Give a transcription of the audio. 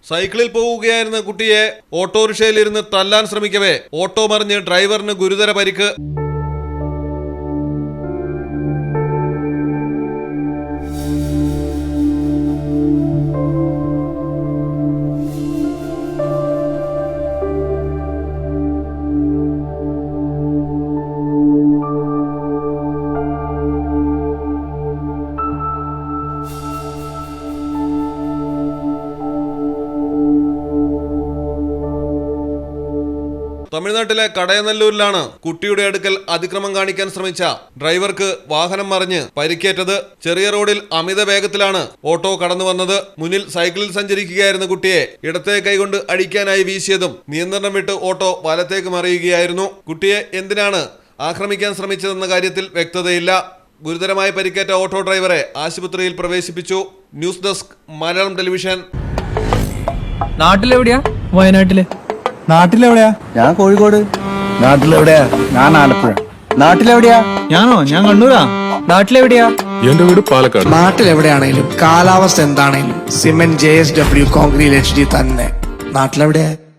സൈക്കിളിൽ പോവുകയായിരുന്ന കുട്ടിയെ ഓട്ടോറിക്ഷയിലിരുന്ന് തല്ലാൻ ശ്രമിക്കവേ ഓട്ടോ മറിഞ്ഞ് ഡ്രൈവറിന് ഗുരുതര പരിക്ക്. തമിഴ്നാട്ടിലെ കടയനല്ലൂരിലാണ് കുട്ടിയുടെ അടുക്കൽ അതിക്രമം കാണിക്കാൻ ശ്രമിച്ച ഡ്രൈവർക്ക് വാഹനം മറിഞ്ഞ് പരിക്കേറ്റത്. ചെറിയ റോഡിൽ അമിത വേഗത്തിലാണ് ഓട്ടോ കടന്നു വന്നത്. മുന്നിൽ സൈക്കിളിൽ സഞ്ചരിക്കുകയായിരുന്ന കുട്ടിയെ ഇടത്തെ കൈകൊണ്ട് അടിക്കാനായി വീശിയതും നിയന്ത്രണം വിട്ട് ഓട്ടോ വലത്തേക്ക് മറിയുകയായിരുന്നു. കുട്ടിയെ എന്തിനാണ് ആക്രമിക്കാൻ ശ്രമിച്ചതെന്ന കാര്യത്തിൽ വ്യക്തതയില്ല. ഗുരുതരമായി പരിക്കേറ്റ ഓട്ടോ ഡ്രൈവറെ ആശുപത്രിയിൽ പ്രവേശിപ്പിച്ചു. News desk Malayalam television. നാട്ടിലെവിടെയാ? വയനാട്ടില്. നാട്ടിലെവിടെയാ? ഞാൻ കോഴിക്കോട്. നാട്ടിലെവിടെയാ? ഞാൻ ആലപ്പുഴ. നാട്ടിലെവിടെയാ? ഞാനോ? ഞാൻ കണ്ണൂരാ. നാട്ടിലെവിടെയാ? എന്റെ വീട് പാലക്കാട്. നാട്ടിലെവിടെയാണേലും കാലാവസ്ഥ എന്താണേലും സിമെന്റ് JSW കോൺക്രീറ്റ് HD തന്നെ. നാട്ടിലെവിടെയാ?